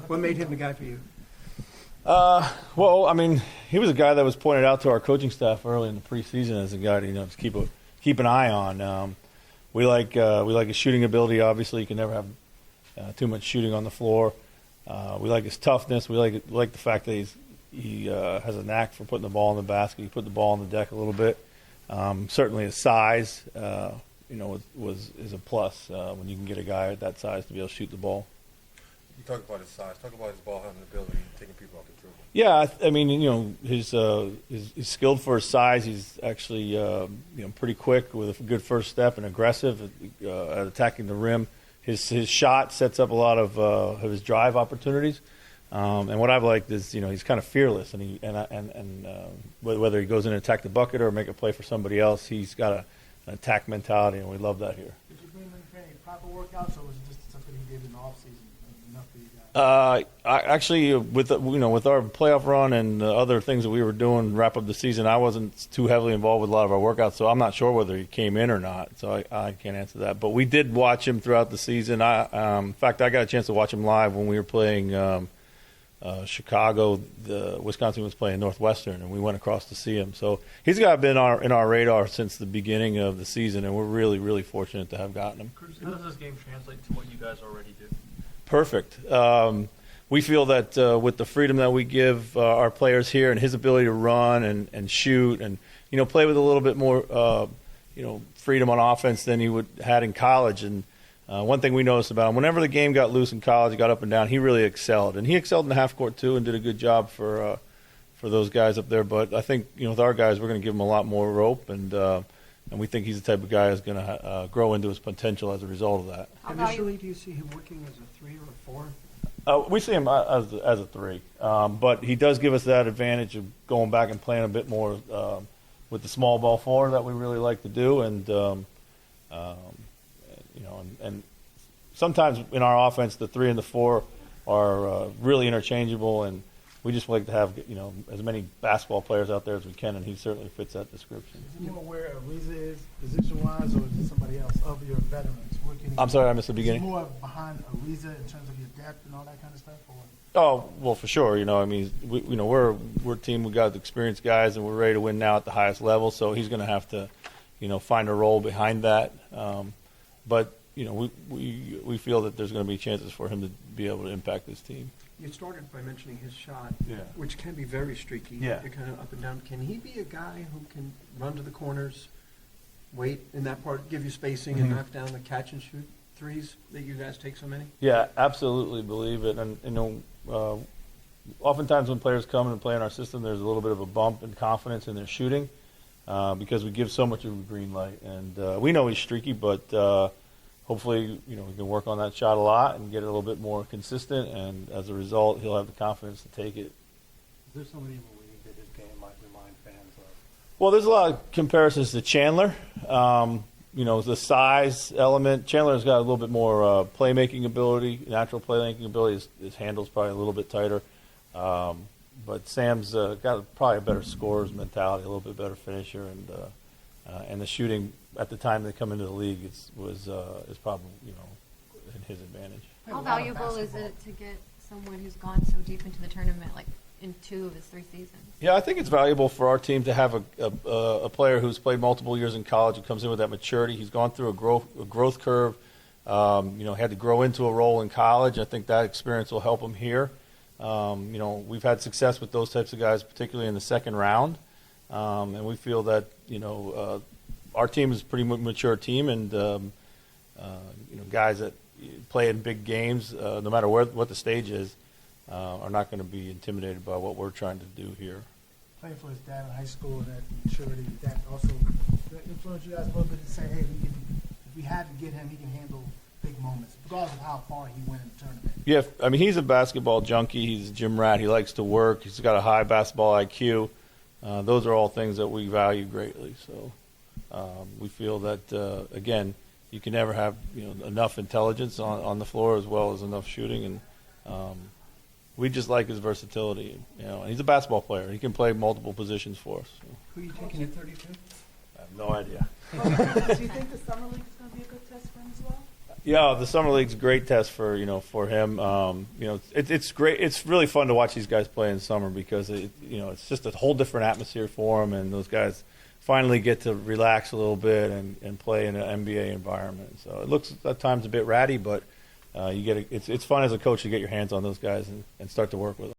What made him the guy for you? Well, I mean, he was a guy that was pointed out to our coaching staff early in the preseason as a guy to to keep an eye on. We like his shooting ability. Obviously, you can never have too much shooting on the floor. We like his toughness. We like the fact that he has a knack for putting the ball in the basket. He put the ball on the deck a little bit. Certainly, his size, is a plus when you can get a guy at that size to be able to shoot the ball. You talk about his size. Talk about his ball handling ability, taking people off the dribble. Yeah, I mean, he's skilled for his size. He's actually, pretty quick with a good first step and aggressive at attacking the rim. His shot sets up a lot of his drive opportunities. And what I've liked is, he's kind of fearless, and whether he goes in and attack the bucket or make a play for somebody else, he's got an attack mentality, and we love that here. Did you bring him in for any proper workouts, or was it just something he did in the off season? Enough for you guys? Actually, with our playoff run and other things that we were doing, wrap up the season, I wasn't too heavily involved with a lot of our workouts, so I'm not sure whether he came in or not. So I can't answer that. But we did watch him throughout the season. In fact, I got a chance to watch him live when we were playing Chicago. Wisconsin was playing Northwestern, and we went across to see him. So he's been in our radar since the beginning of the season, and we're really, really fortunate to have gotten him. How does this game translate to what you guys already do? Perfect. We feel that with the freedom that we give our players here and his ability to run and shoot and play with a little bit more freedom on offense than he had in college. And one thing we noticed about him, whenever the game got loose in college, he got up and down, he really excelled. And he excelled in the half court too and did a good job for those guys up there. But I think with our guys, we're going to give him a lot more rope, and we think he's the type of guy who's going to grow into his potential as a result of that. Initially, do you see him working as a 3 or a 4? We see him as a 3, but he does give us that advantage of going back and playing a bit more with the small ball 4 that we really like to do, and and sometimes in our offense the 3 and the 4 are really interchangeable, and we just like to have as many basketball players out there as we can, and he certainly fits that description. Is he more where Ariza is position-wise, or is it somebody else of your veterans? I'm sorry, I missed the beginning. Is he more behind Ariza in terms of your depth and all that kind of stuff? Or? Oh, well, for sure. I mean, we're a team. We got experienced guys, and we're ready to win now at the highest level. So he's going to have to, find a role behind that. But we feel that there's going to be chances for him to be able to impact this team. You started by mentioning his shot, Yeah. which can be very streaky. Yeah. You're kind of up and down. Can he be a guy who can run to the corners, wait in that part, give you spacing, and knock down the catch and shoot threes that you guys take so many? Yeah, absolutely believe it. And oftentimes when players come and play in our system, there's a little bit of a bump in confidence in their shooting because we give so much of a green light. And we know he's streaky, but hopefully, we can work on that shot a lot and get it a little bit more consistent. And as a result, he'll have the confidence to take it. Is there somebody in the league that his game might remind fans of? Well, there's a lot of comparisons to Chandler. The size element. Chandler's got a little bit more playmaking ability, natural playmaking ability. His handle's probably a little bit tighter. But Sam's got probably a better scorer's mentality, a little bit better finisher, and the shooting at the time they come into the league is probably in his advantage. How valuable is it to get someone who's gone so deep into the tournament, like in 2 of his 3 seasons? Yeah, I think it's valuable for our team to have a player who's played multiple years in college, who comes in with that maturity. He's gone through a growth curve. Had to grow into a role in college. I think that experience will help him here. We've had success with those types of guys, particularly in the second round, and we feel that our team is a pretty mature team, and guys that play in big games, no matter what the stage is, are not going to be intimidated by what we're trying to do here. Playing for his dad in high school, that maturity, that also influenced you guys a little bit to say, hey, if we had to get him, he can handle big moments, regardless of how far he went in the tournament. Yeah, I mean, he's a basketball junkie. He's a gym rat. He likes to work. He's got a high basketball IQ. Those are all things that we value greatly. So we feel that, again, you can never have enough intelligence on the floor as well as enough shooting, and we just like his versatility. And he's a basketball player. He can play multiple positions for us. So. Who are you taking at 32? I have no idea. Do you think the summer league is going to be a good test for him as well? Yeah, the summer league's a great test for for him. It's great. It's really fun to watch these guys play in summer because it's just a whole different atmosphere for them, and those guys finally get to relax a little bit and play in an NBA environment. So it looks at times a bit ratty, but it's fun as a coach to get your hands on those guys and start to work with them.